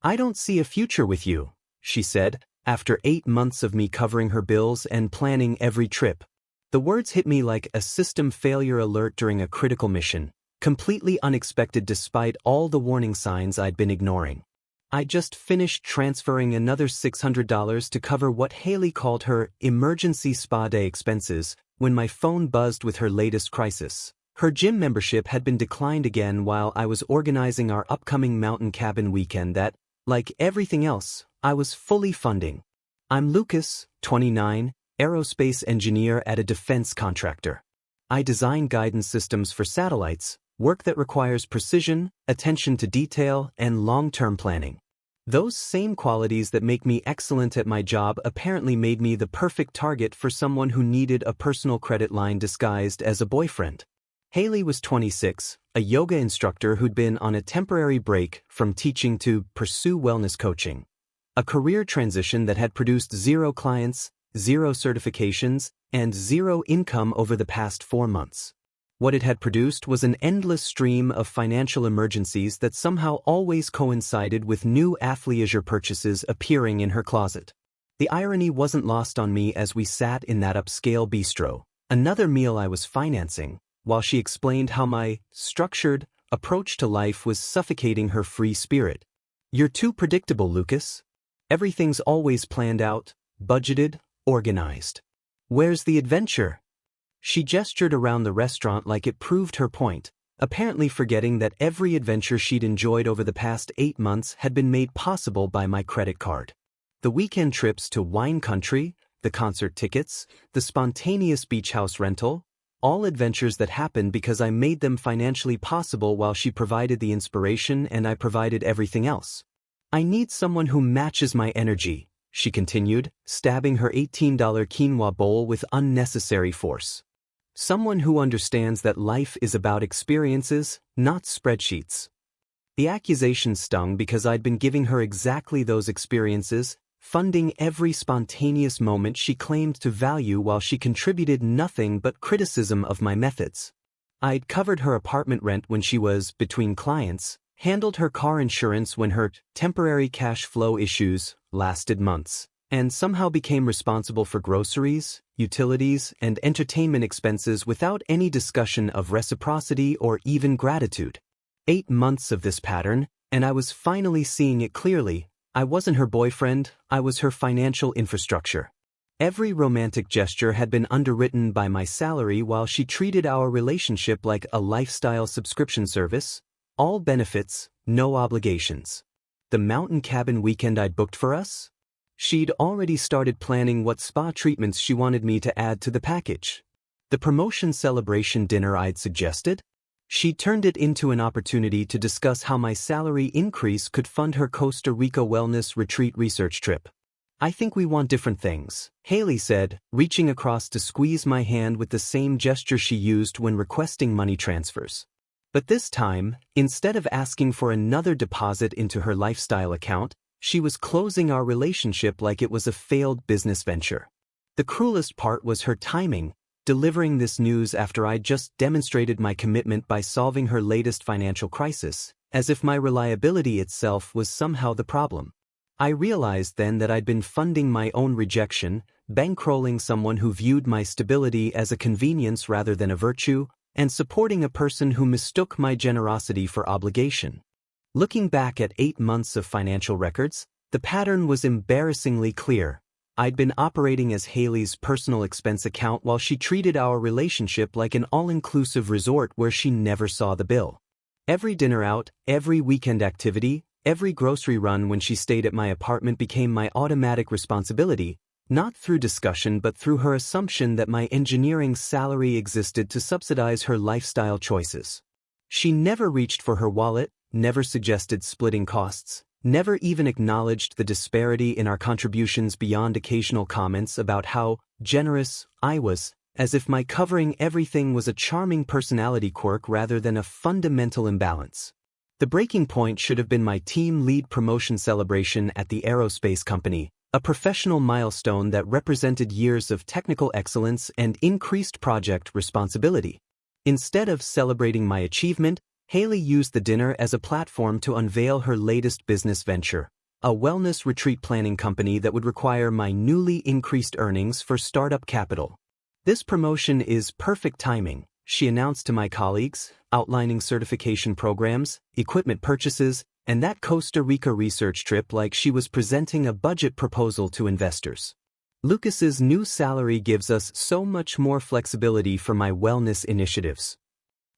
"I don't see a future with you," she said, after 8 months of me covering her bills and planning every trip. The words hit me like a system failure alert during a critical mission, completely unexpected despite all the warning signs I'd been ignoring. I just finished transferring another $600 to cover what Haley called her emergency spa day expenses when my phone buzzed with her latest crisis. Her gym membership had been declined again while I was organizing our upcoming mountain cabin weekend that, like everything else, I was fully funding. I'm Lucas, 29, aerospace engineer at a defense contractor. I design guidance systems for satellites, work that requires precision, attention to detail, and long-term planning. Those same qualities that make me excellent at my job apparently made me the perfect target for someone who needed a personal credit line disguised as a boyfriend. Haley was 26, a yoga instructor who'd been on a temporary break from teaching to pursue wellness coaching. A career transition that had produced 0 clients, 0 certifications, and 0 income over the past 4 months. What it had produced was an endless stream of financial emergencies that somehow always coincided with new athleisure purchases appearing in her closet. The irony wasn't lost on me as we sat in that upscale bistro, another meal I was financing, while she explained how my structured approach to life was suffocating her free spirit. "You're too predictable, Lucas. Everything's always planned out, budgeted, organized. Where's the adventure?" She gestured around the restaurant like it proved her point, apparently forgetting that every adventure she'd enjoyed over the past 8 months had been made possible by my credit card. The weekend trips to wine country, the concert tickets, the spontaneous beach house rental, all adventures that happened because I made them financially possible while she provided the inspiration and I provided everything else. "I need someone who matches my energy," she continued, stabbing her $18 quinoa bowl with unnecessary force. "Someone who understands that life is about experiences, not spreadsheets." The accusation stung because I'd been giving her exactly those experiences, funding every spontaneous moment she claimed to value while she contributed nothing but criticism of my methods. I'd covered her apartment rent when she was between clients, handled her car insurance when her temporary cash flow issues lasted months, and somehow became responsible for groceries, utilities, and entertainment expenses without any discussion of reciprocity or even gratitude. 8 months of this pattern, and I was finally seeing it clearly. I wasn't her boyfriend, I was her financial infrastructure. Every romantic gesture had been underwritten by my salary while she treated our relationship like a lifestyle subscription service, all benefits, no obligations. The mountain cabin weekend I'd booked for us? She'd already started planning what spa treatments she wanted me to add to the package. The promotion celebration dinner I'd suggested? She turned it into an opportunity to discuss how my salary increase could fund her Costa Rica wellness retreat research trip. "I think we want different things," Haley said, reaching across to squeeze my hand with the same gesture she used when requesting money transfers. But this time, instead of asking for another deposit into her lifestyle account, she was closing our relationship like it was a failed business venture. The cruelest part was her timing, delivering this news after I'd just demonstrated my commitment by solving her latest financial crisis, as if my reliability itself was somehow the problem. I realized then that I'd been funding my own rejection, bankrolling someone who viewed my stability as a convenience rather than a virtue, and supporting a person who mistook my generosity for obligation. Looking back at 8 months of financial records, the pattern was embarrassingly clear. I'd been operating as Haley's personal expense account while she treated our relationship like an all-inclusive resort where she never saw the bill. Every dinner out, every weekend activity, every grocery run when she stayed at my apartment became my automatic responsibility, not through discussion but through her assumption that my engineering salary existed to subsidize her lifestyle choices. She never reached for her wallet, never suggested splitting costs, never even acknowledged the disparity in our contributions beyond occasional comments about how generous I was, as if my covering everything was a charming personality quirk rather than a fundamental imbalance. The breaking point should have been my team lead promotion celebration at the aerospace company, a professional milestone that represented years of technical excellence and increased project responsibility. Instead of celebrating my achievement, Haley used the dinner as a platform to unveil her latest business venture, a wellness retreat planning company that would require my newly increased earnings for startup capital. "This promotion is perfect timing," she announced to my colleagues, outlining certification programs, equipment purchases, and that Costa Rica research trip like she was presenting a budget proposal to investors. "Lucas's new salary gives us so much more flexibility for my wellness initiatives."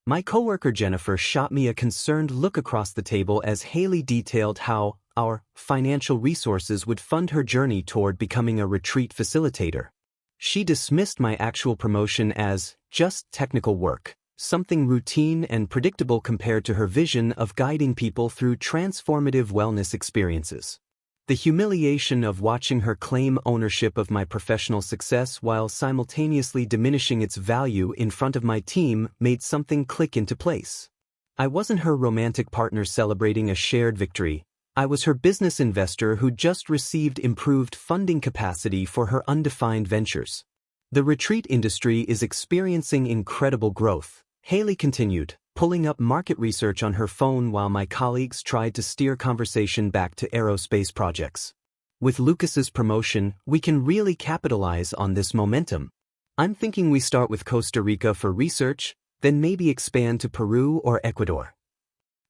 My coworker Jennifer shot me a concerned look across the table as Haley detailed how our financial resources would fund her journey toward becoming a retreat facilitator. She dismissed my actual promotion as just technical work, something routine and predictable compared to her vision of guiding people through transformative wellness experiences. The humiliation of watching her claim ownership of my professional success while simultaneously diminishing its value in front of my team made something click into place. I wasn't her romantic partner celebrating a shared victory. I was her business investor who just received improved funding capacity for her undefined ventures. "The retreat industry is experiencing incredible growth," Haley continued, pulling up market research on her phone while my colleagues tried to steer conversation back to aerospace projects. "With Lucas's promotion, we can really capitalize on this momentum. I'm thinking we start with Costa Rica for research, then maybe expand to Peru or Ecuador."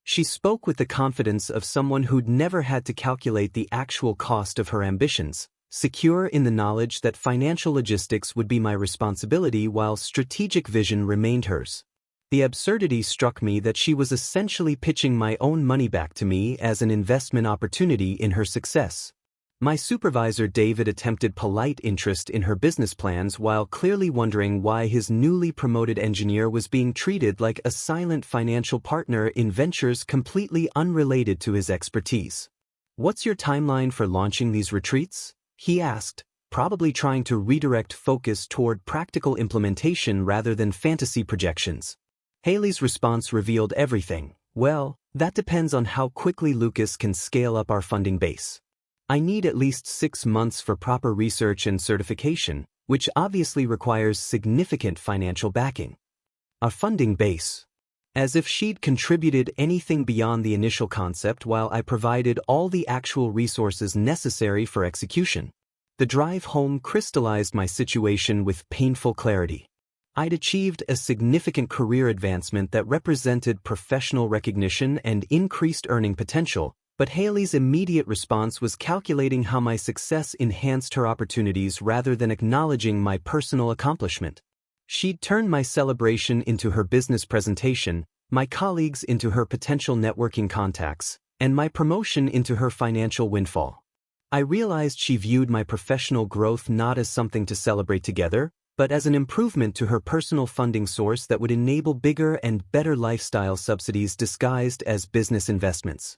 She spoke with the confidence of someone who'd never had to calculate the actual cost of her ambitions, secure in the knowledge that financial logistics would be my responsibility while strategic vision remained hers. The absurdity struck me that she was essentially pitching my own money back to me as an investment opportunity in her success. My supervisor David attempted polite interest in her business plans while clearly wondering why his newly promoted engineer was being treated like a silent financial partner in ventures completely unrelated to his expertise. "What's your timeline for launching these retreats?" he asked, probably trying to redirect focus toward practical implementation rather than fantasy projections. Haley's response revealed everything. "Well, that depends on how quickly Lucas can scale up our funding base. I need at least 6 months for proper research and certification, which obviously requires significant financial backing." A funding base. As if she'd contributed anything beyond the initial concept while I provided all the actual resources necessary for execution. The drive home crystallized my situation with painful clarity. I'd achieved a significant career advancement that represented professional recognition and increased earning potential, but Haley's immediate response was calculating how my success enhanced her opportunities rather than acknowledging my personal accomplishment. She'd turned my celebration into her business presentation, my colleagues into her potential networking contacts, and my promotion into her financial windfall. I realized she viewed my professional growth not as something to celebrate together, but as an improvement to her personal funding source that would enable bigger and better lifestyle subsidies disguised as business investments.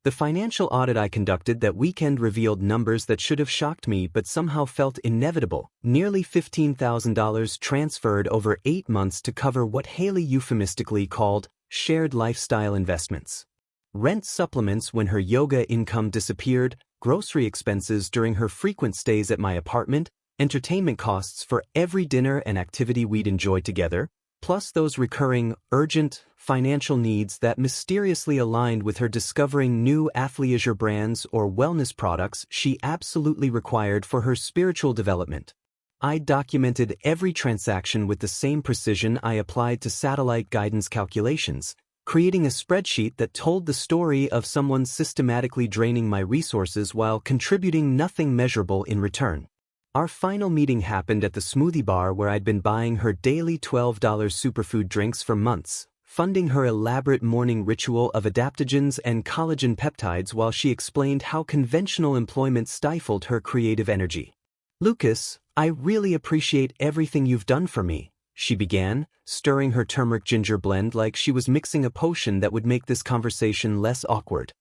The financial audit I conducted that weekend revealed numbers that should have shocked me but somehow felt inevitable. Nearly $15,000 transferred over 8 months to cover what Haley euphemistically called shared lifestyle investments. Rent supplements when her yoga income disappeared, grocery expenses during her frequent stays at my apartment, entertainment costs for every dinner and activity we'd enjoyed together, plus those recurring, urgent, financial needs that mysteriously aligned with her discovering new athleisure brands or wellness products she absolutely required for her spiritual development. I documented every transaction with the same precision I applied to satellite guidance calculations, creating a spreadsheet that told the story of someone systematically draining my resources while contributing nothing measurable in return. Our final meeting happened at the smoothie bar where I'd been buying her daily $12 superfood drinks for months, funding her elaborate morning ritual of adaptogens and collagen peptides while she explained how conventional employment stifled her creative energy. "Lucas, I really appreciate everything you've done for me," she began, stirring her turmeric ginger blend like she was mixing a potion that would make this conversation less awkward.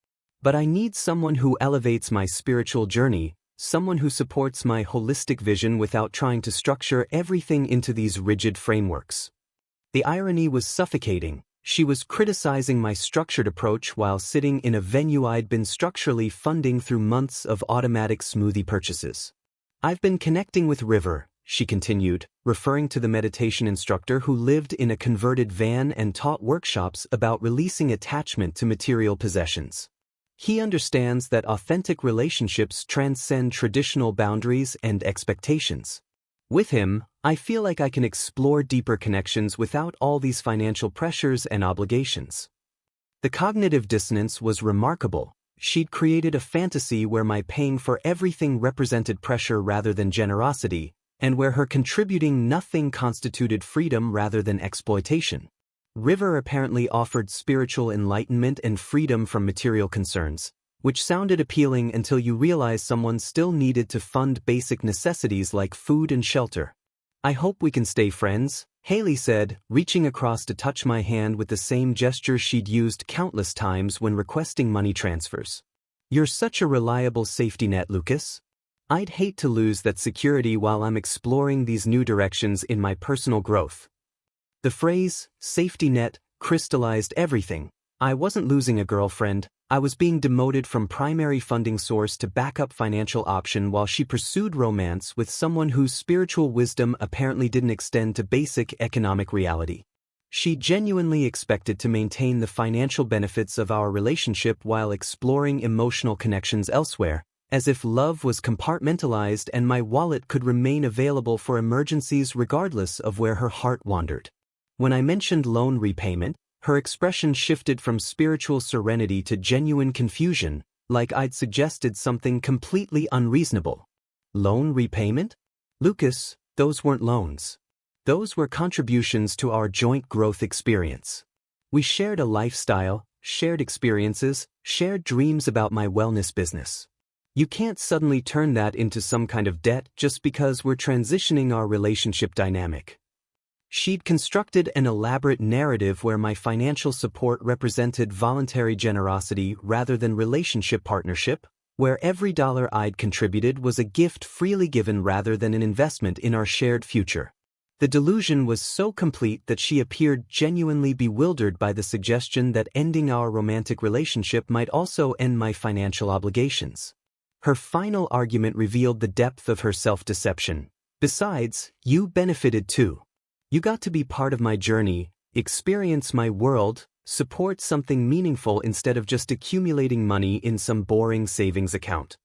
"But I need someone who elevates my spiritual journey, someone who supports my holistic vision without trying to structure everything into these rigid frameworks." The irony was suffocating. She was criticizing my structured approach while sitting in a venue I'd been structurally funding through months of automatic smoothie purchases. "I've been connecting with River," she continued, referring to the meditation instructor who lived in a converted van and taught workshops about releasing attachment to material possessions. He understands that authentic relationships transcend traditional boundaries and expectations. With him, I feel like I can explore deeper connections without all these financial pressures and obligations. The cognitive dissonance was remarkable. She'd created a fantasy where my paying for everything represented pressure rather than generosity, and where her contributing nothing constituted freedom rather than exploitation. River apparently offered spiritual enlightenment and freedom from material concerns, which sounded appealing until you realize someone still needed to fund basic necessities like food and shelter. I hope we can stay friends, Haley said, reaching across to touch my hand with the same gesture she'd used countless times when requesting money transfers. You're such a reliable safety net, Lucas. I'd hate to lose that security while I'm exploring these new directions in my personal growth. The phrase, safety net, crystallized everything. I wasn't losing a girlfriend, I was being demoted from primary funding source to backup financial option while she pursued romance with someone whose spiritual wisdom apparently didn't extend to basic economic reality. She genuinely expected to maintain the financial benefits of our relationship while exploring emotional connections elsewhere, as if love was compartmentalized and my wallet could remain available for emergencies regardless of where her heart wandered. When I mentioned loan repayment, her expression shifted from spiritual serenity to genuine confusion, like I'd suggested something completely unreasonable. Loan repayment? Lucas, those weren't loans. Those were contributions to our joint growth experience. We shared a lifestyle, shared experiences, shared dreams about my wellness business. You can't suddenly turn that into some kind of debt just because we're transitioning our relationship dynamic. She'd constructed an elaborate narrative where my financial support represented voluntary generosity rather than relationship partnership, where every dollar I'd contributed was a gift freely given rather than an investment in our shared future. The delusion was so complete that she appeared genuinely bewildered by the suggestion that ending our romantic relationship might also end my financial obligations. Her final argument revealed the depth of her self-deception. Besides, you benefited too. You got to be part of my journey, experience my world, support something meaningful instead of just accumulating money in some boring savings account.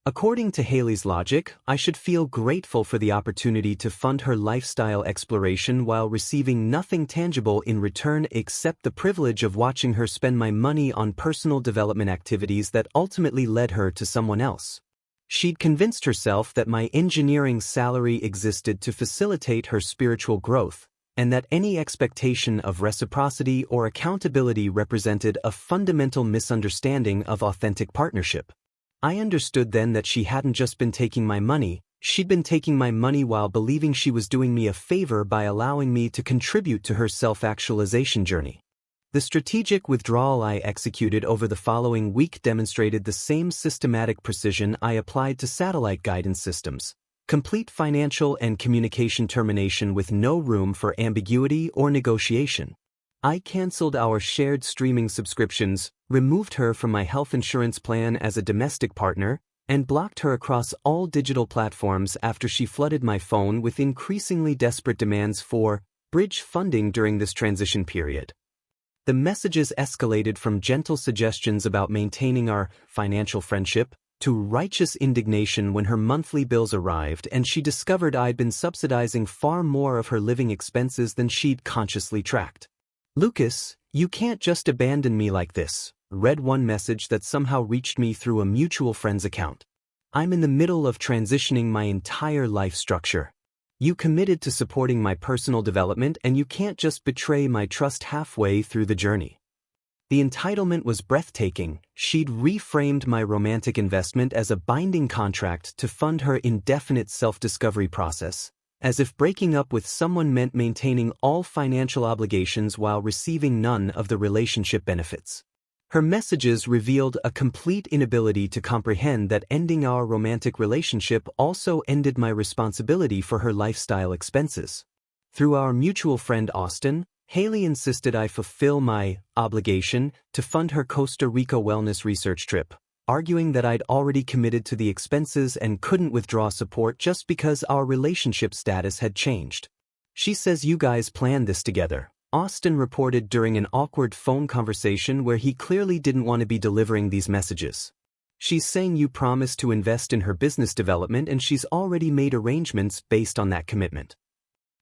According to Haley's logic, I should feel grateful for the opportunity to fund her lifestyle exploration while receiving nothing tangible in return except the privilege of watching her spend my money on personal development activities that ultimately led her to someone else. She'd convinced herself that my engineering salary existed to facilitate her spiritual growth, and that any expectation of reciprocity or accountability represented a fundamental misunderstanding of authentic partnership. I understood then that she hadn't just been taking my money, she'd been taking my money while believing she was doing me a favor by allowing me to contribute to her self-actualization journey. The strategic withdrawal I executed over the following week demonstrated the same systematic precision I applied to satellite guidance systems. Complete financial and communication termination with no room for ambiguity or negotiation. I canceled our shared streaming subscriptions, removed her from my health insurance plan as a domestic partner, and blocked her across all digital platforms after she flooded my phone with increasingly desperate demands for bridge funding during this transition period. The messages escalated from gentle suggestions about maintaining our financial friendship to righteous indignation when her monthly bills arrived and she discovered I'd been subsidizing far more of her living expenses than she'd consciously tracked. Lucas, you can't just abandon me like this, read one message that somehow reached me through a mutual friend's account. I'm in the middle of transitioning my entire life structure. You committed to supporting my personal development and you can't just betray my trust halfway through the journey. The entitlement was breathtaking. She'd reframed my romantic investment as a binding contract to fund her indefinite self-discovery process, as if breaking up with someone meant maintaining all financial obligations while receiving none of the relationship benefits. Her messages revealed a complete inability to comprehend that ending our romantic relationship also ended my responsibility for her lifestyle expenses. Through our mutual friend Austin, Haley insisted I fulfill my obligation to fund her Costa Rica wellness research trip, arguing that I'd already committed to the expenses and couldn't withdraw support just because our relationship status had changed. She says you guys planned this together, Austin reported during an awkward phone conversation where he clearly didn't want to be delivering these messages. She's saying you promised to invest in her business development and she's already made arrangements based on that commitment.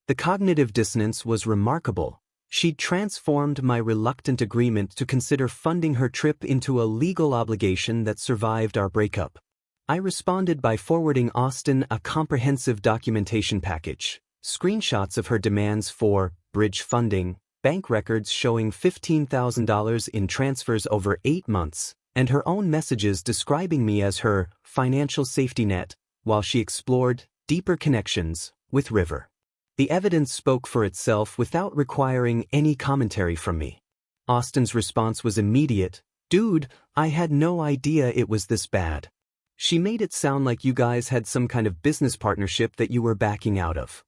The cognitive dissonance was remarkable. She'd transformed my reluctant agreement to consider funding her trip into a legal obligation that survived our breakup. I responded by forwarding Austin a comprehensive documentation package, screenshots of her demands for bridge funding, bank records showing $15,000 in transfers over 8 months, and her own messages describing me as her financial safety net, while she explored deeper connections with River. The evidence spoke for itself without requiring any commentary from me. Austin's response was immediate. Dude, I had no idea it was this bad. She made it sound like you guys had some kind of business partnership that you were backing out of.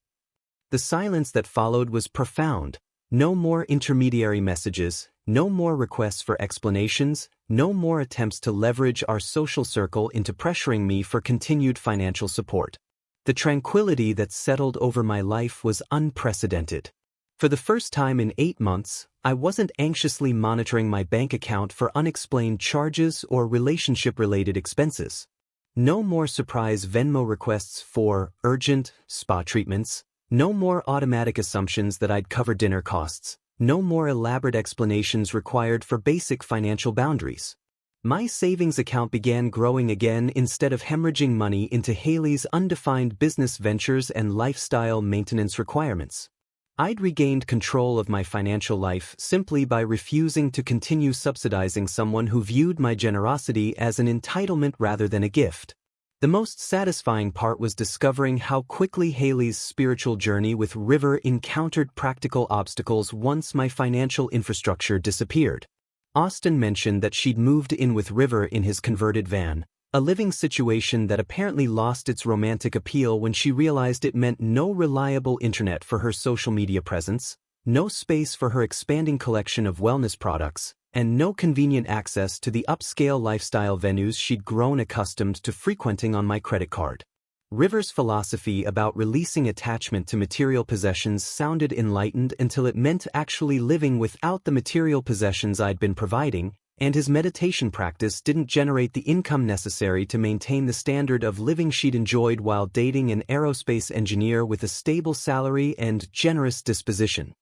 The silence that followed was profound. No more intermediary messages, no more requests for explanations, no more attempts to leverage our social circle into pressuring me for continued financial support. The tranquility that settled over my life was unprecedented. For the first time in 8 months, I wasn't anxiously monitoring my bank account for unexplained charges or relationship-related expenses. No more surprise Venmo requests for urgent spa treatments, no more automatic assumptions that I'd cover dinner costs, no more elaborate explanations required for basic financial boundaries. My savings account began growing again instead of hemorrhaging money into Haley's undefined business ventures and lifestyle maintenance requirements. I'd regained control of my financial life simply by refusing to continue subsidizing someone who viewed my generosity as an entitlement rather than a gift. The most satisfying part was discovering how quickly Haley's spiritual journey with River encountered practical obstacles once my financial infrastructure disappeared. Austin mentioned that she'd moved in with River in his converted van, a living situation that apparently lost its romantic appeal when she realized it meant no reliable internet for her social media presence, no space for her expanding collection of wellness products, and no convenient access to the upscale lifestyle venues she'd grown accustomed to frequenting on my credit card. River's philosophy about releasing attachment to material possessions sounded enlightened until it meant actually living without the material possessions I'd been providing, and his meditation practice didn't generate the income necessary to maintain the standard of living she'd enjoyed while dating an aerospace engineer with a stable salary and generous disposition.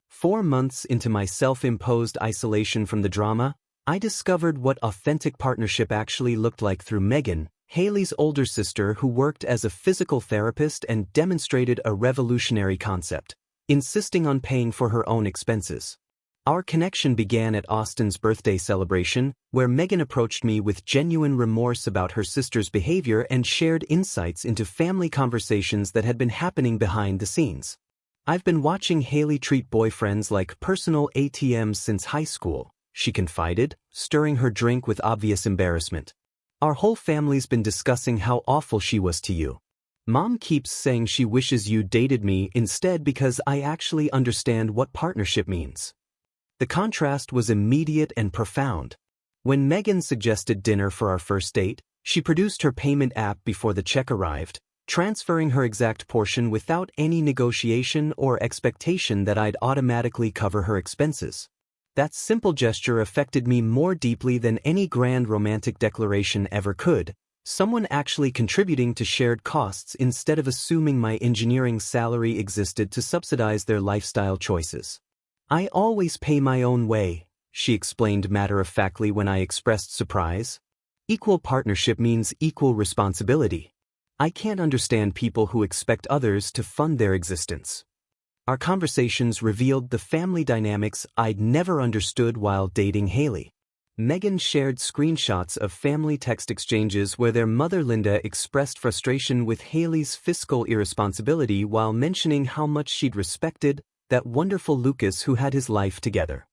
4 months into my self-imposed isolation from the drama, I discovered what authentic partnership actually looked like through Megan, Haley's older sister who worked as a physical therapist and demonstrated a revolutionary concept, insisting on paying for her own expenses. Our connection began at Austin's birthday celebration, where Megan approached me with genuine remorse about her sister's behavior and shared insights into family conversations that had been happening behind the scenes. I've been watching Haley treat boyfriends like personal ATMs since high school, she confided, stirring her drink with obvious embarrassment. Our whole family's been discussing how awful she was to you. Mom keeps saying she wishes you dated me instead because I actually understand what partnership means. The contrast was immediate and profound. When Megan suggested dinner for our first date, she produced her payment app before the check arrived, transferring her exact portion without any negotiation or expectation that I'd automatically cover her expenses. That simple gesture affected me more deeply than any grand romantic declaration ever could, someone actually contributing to shared costs instead of assuming my engineering salary existed to subsidize their lifestyle choices. I always pay my own way, she explained matter-of-factly when I expressed surprise. Equal partnership means equal responsibility. I can't understand people who expect others to fund their existence. Our conversations revealed the family dynamics I'd never understood while dating Haley. Megan shared screenshots of family text exchanges where their mother Linda expressed frustration with Haley's fiscal irresponsibility while mentioning how much she'd respected that wonderful Lucas who had his life together.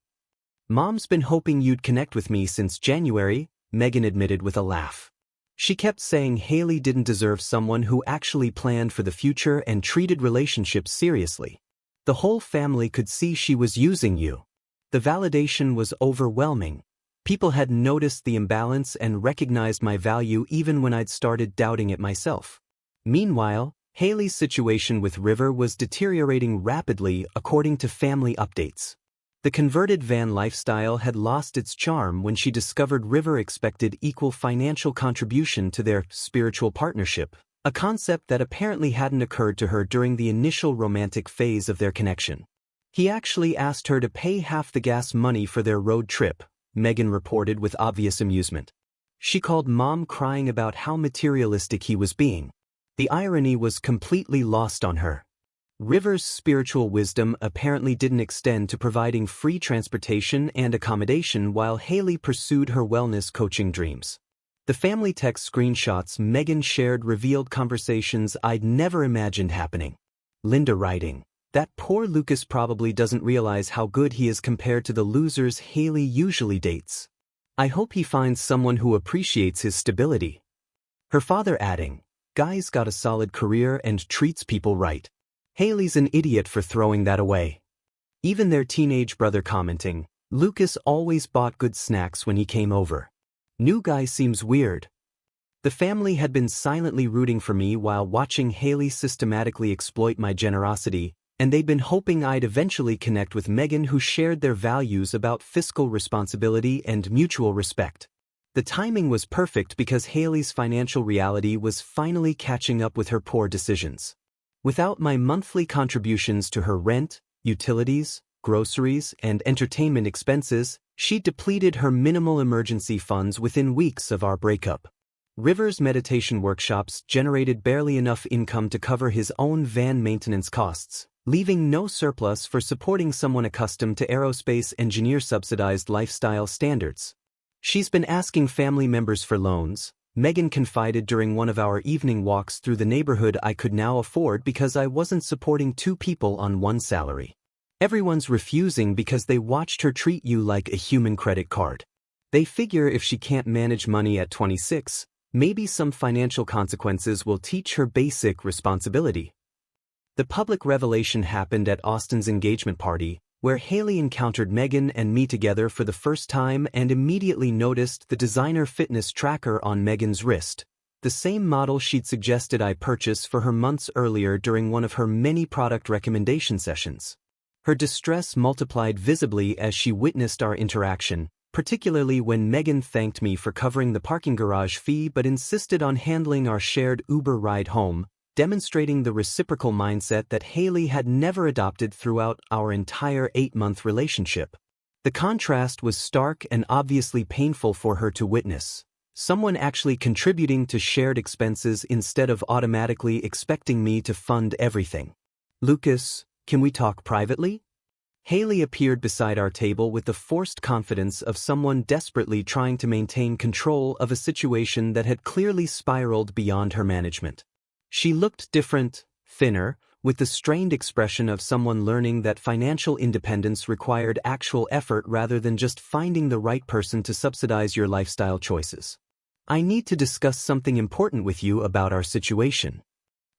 Mom's been hoping you'd connect with me since January, Megan admitted with a laugh. She kept saying Haley didn't deserve someone who actually planned for the future and treated relationships seriously. The whole family could see she was using you. The validation was overwhelming. People had noticed the imbalance and recognized my value even when I'd started doubting it myself. Meanwhile, Haley's situation with River was deteriorating rapidly according to family updates. The converted van lifestyle had lost its charm when she discovered River expected equal financial contribution to their spiritual partnership, a concept that apparently hadn't occurred to her during the initial romantic phase of their connection. He actually asked her to pay half the gas money for their road trip, Megan reported with obvious amusement. She called Mom crying about how materialistic he was being. The irony was completely lost on her. River's spiritual wisdom apparently didn't extend to providing free transportation and accommodation while Haley pursued her wellness coaching dreams. The family text screenshots Megan shared revealed conversations I'd never imagined happening. Linda writing, "That poor Lucas probably doesn't realize how good he is compared to the losers Haley usually dates. I hope he finds someone who appreciates his stability." Her father adding, "Guy's got a solid career and treats people right. Haley's an idiot for throwing that away." Even their teenage brother commenting, "Lucas always bought good snacks when he came over. New guy seems weird." The family had been silently rooting for me while watching Haley systematically exploit my generosity, and they'd been hoping I'd eventually connect with Megan, who shared their values about fiscal responsibility and mutual respect. The timing was perfect because Haley's financial reality was finally catching up with her poor decisions. Without my monthly contributions to her rent, utilities, groceries, and entertainment expenses, she depleted her minimal emergency funds within weeks of our breakup. River's meditation workshops generated barely enough income to cover his own van maintenance costs, leaving no surplus for supporting someone accustomed to aerospace engineer-subsidized lifestyle standards. "She's been asking family members for loans," Megan confided during one of our evening walks through the neighborhood I could now afford because I wasn't supporting two people on one salary. "Everyone's refusing because they watched her treat you like a human credit card. They figure if she can't manage money at 26, maybe some financial consequences will teach her basic responsibility." The public revelation happened at Austin's engagement party, where Haley encountered Megan and me together for the first time and immediately noticed the designer fitness tracker on Megan's wrist, the same model she'd suggested I purchase for her months earlier during one of her many product recommendation sessions. Her distress multiplied visibly as she witnessed our interaction, particularly when Megan thanked me for covering the parking garage fee but insisted on handling our shared Uber ride home, demonstrating the reciprocal mindset that Haley had never adopted throughout our entire 8-month relationship. The contrast was stark and obviously painful for her to witness. Someone actually contributing to shared expenses instead of automatically expecting me to fund everything. "Lucas, can we talk privately?" Haley appeared beside our table with the forced confidence of someone desperately trying to maintain control of a situation that had clearly spiraled beyond her management. She looked different, thinner, with the strained expression of someone learning that financial independence required actual effort rather than just finding the right person to subsidize your lifestyle choices. "I need to discuss something important with you about our situation."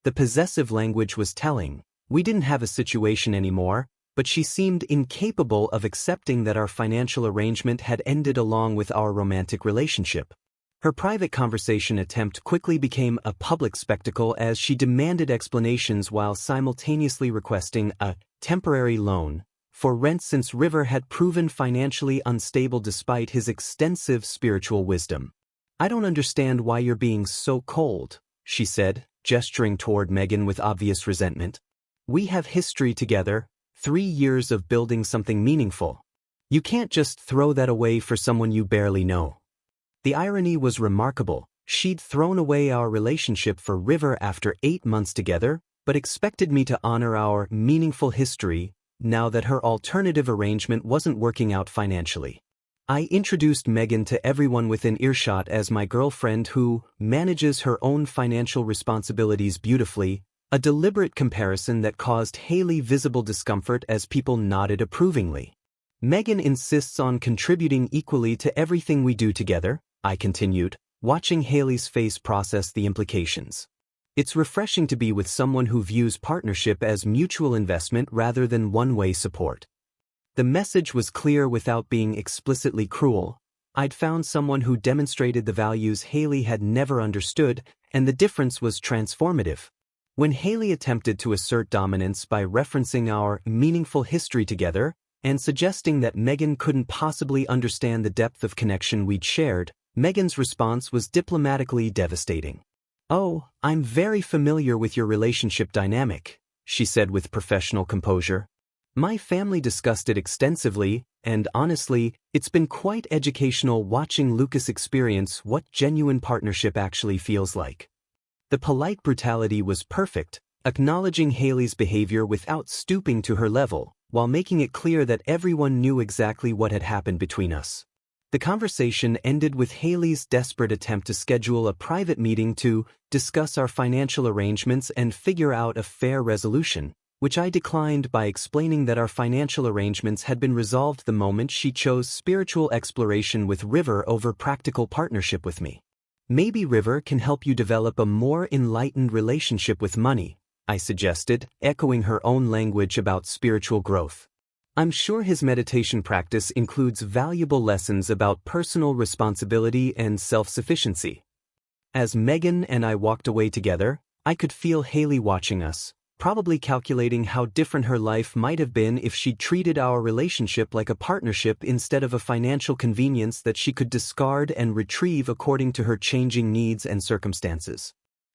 The possessive language was telling. We didn't have a situation anymore, but she seemed incapable of accepting that our financial arrangement had ended along with our romantic relationship. Her private conversation attempt quickly became a public spectacle as she demanded explanations while simultaneously requesting a temporary loan for rent since River had proven financially unstable despite his extensive spiritual wisdom. "I don't understand why you're being so cold," she said, gesturing toward Megan with obvious resentment. "We have history together, 3 years of building something meaningful. You can't just throw that away for someone you barely know." The irony was remarkable. She'd thrown away our relationship for River after 8 months together, but expected me to honor our meaningful history now that her alternative arrangement wasn't working out financially. I introduced Megan to everyone within earshot as my girlfriend who manages her own financial responsibilities beautifully, a deliberate comparison that caused Haley visible discomfort as people nodded approvingly. "Megan insists on contributing equally to everything we do together," I continued, watching Haley's face process the implications. "It's refreshing to be with someone who views partnership as mutual investment rather than one-way support." The message was clear without being explicitly cruel. I'd found someone who demonstrated the values Haley had never understood, and the difference was transformative. When Haley attempted to assert dominance by referencing our meaningful history together and suggesting that Megan couldn't possibly understand the depth of connection we'd shared, Megan's response was diplomatically devastating. "Oh, I'm very familiar with your relationship dynamic," she said with professional composure. "My family discussed it extensively, and honestly, it's been quite educational watching Lucas experience what genuine partnership actually feels like." The polite brutality was perfect, acknowledging Haley's behavior without stooping to her level, while making it clear that everyone knew exactly what had happened between us. The conversation ended with Haley's desperate attempt to schedule a private meeting to discuss our financial arrangements and figure out a fair resolution, which I declined by explaining that our financial arrangements had been resolved the moment she chose spiritual exploration with River over practical partnership with me. "Maybe River can help you develop a more enlightened relationship with money," I suggested, echoing her own language about spiritual growth. "I'm sure his meditation practice includes valuable lessons about personal responsibility and self-sufficiency." As Megan and I walked away together, I could feel Haley watching us, probably calculating how different her life might have been if she'd treated our relationship like a partnership instead of a financial convenience that she could discard and retrieve according to her changing needs and circumstances.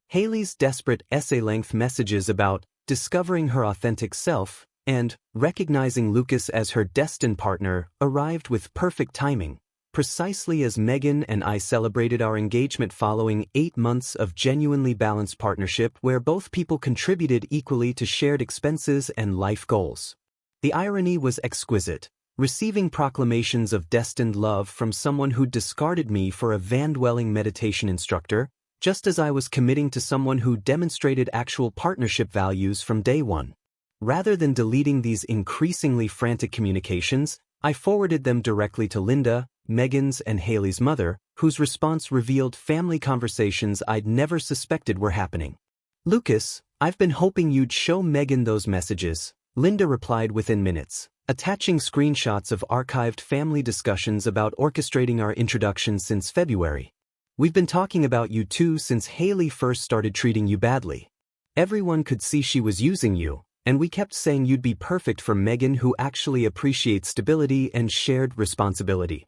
Haley's desperate essay-length messages about discovering her authentic self and recognizing Lucas as her destined partner arrived with perfect timing, precisely as Megan and I celebrated our engagement following 8 months of genuinely balanced partnership where both people contributed equally to shared expenses and life goals. The irony was exquisite, receiving proclamations of destined love from someone who'd discarded me for a van-dwelling meditation instructor, just as I was committing to someone who demonstrated actual partnership values from day one. Rather than deleting these increasingly frantic communications, I forwarded them directly to Linda, Megan's and Haley's mother, whose response revealed family conversations I'd never suspected were happening. "Lucas, I've been hoping you'd show Megan those messages," Linda replied within minutes, attaching screenshots of archived family discussions about orchestrating our introduction since February. "We've been talking about you too since Haley first started treating you badly. Everyone could see she was using you, and we kept saying you'd be perfect for Megan who actually appreciates stability and shared responsibility."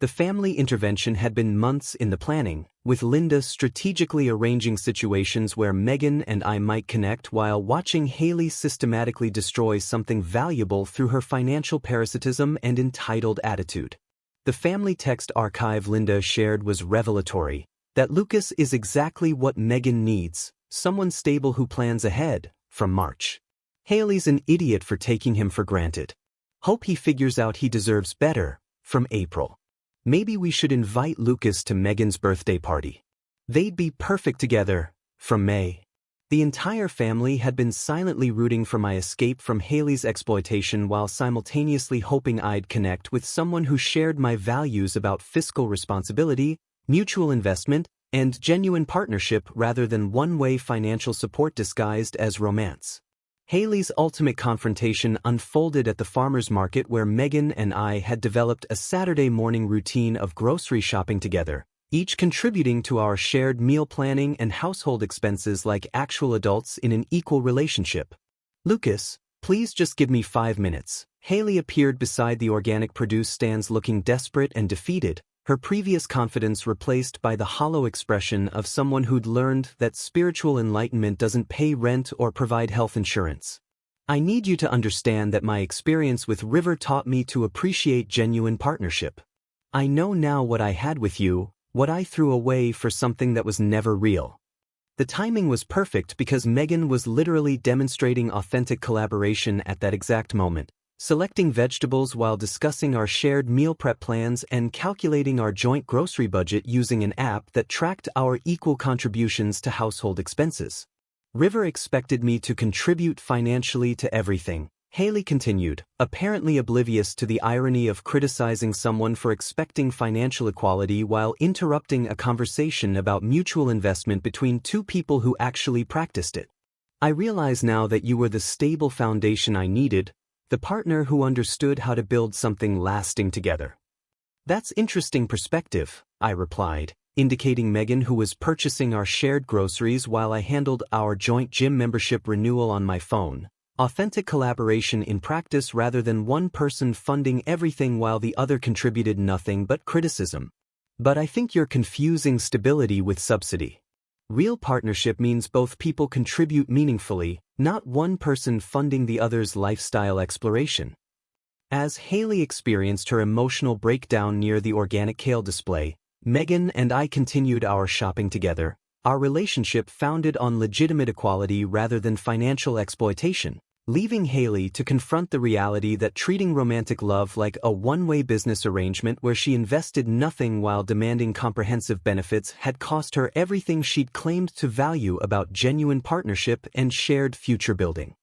The family intervention had been months in the planning, with Linda strategically arranging situations where Megan and I might connect while watching Haley systematically destroy something valuable through her financial parasitism and entitled attitude. The family text archive Linda shared was revelatory, that Lucas is exactly what Megan needs, someone stable who plans ahead, from March. Haley's an idiot for taking him for granted. Hope he figures out he deserves better, from April. Maybe we should invite Lucas to Megan's birthday party. They'd be perfect together, from May. The entire family had been silently rooting for my escape from Haley's exploitation while simultaneously hoping I'd connect with someone who shared my values about fiscal responsibility, mutual investment, and genuine partnership rather than one-way financial support disguised as romance. Haley's ultimate confrontation unfolded at the farmer's market where Megan and I had developed a Saturday morning routine of grocery shopping together, each contributing to our shared meal planning and household expenses like actual adults in an equal relationship. "Lucas, please just give me 5 minutes." Haley appeared beside the organic produce stands looking desperate and defeated, her previous confidence replaced by the hollow expression of someone who'd learned that spiritual enlightenment doesn't pay rent or provide health insurance. "I need you to understand that my experience with River taught me to appreciate genuine partnership. I know now what I had with you, what I threw away for something that was never real." The timing was perfect because Megan was literally demonstrating authentic collaboration at that exact moment, selecting vegetables while discussing our shared meal prep plans and calculating our joint grocery budget using an app that tracked our equal contributions to household expenses. "River expected me to contribute financially to everything," Haley continued, apparently oblivious to the irony of criticizing someone for expecting financial equality while interrupting a conversation about mutual investment between two people who actually practiced it. "I realize now that you were the stable foundation I needed, the partner who understood how to build something lasting together." That's interesting perspective, I replied, indicating Megan, who was purchasing our shared groceries while I handled our joint gym membership renewal on my phone. Authentic collaboration in practice rather than one person funding everything while the other contributed nothing but criticism. But I think you're confusing stability with subsidy. Real partnership means both people contribute meaningfully, not one person funding the other's lifestyle exploration. As Haley experienced her emotional breakdown near the organic kale display, Megan and I continued our shopping together, our relationship founded on legitimate equality rather than financial exploitation, leaving Haley to confront the reality that treating romantic love like a one-way business arrangement where she invested nothing while demanding comprehensive benefits had cost her everything she'd claimed to value about genuine partnership and shared future building.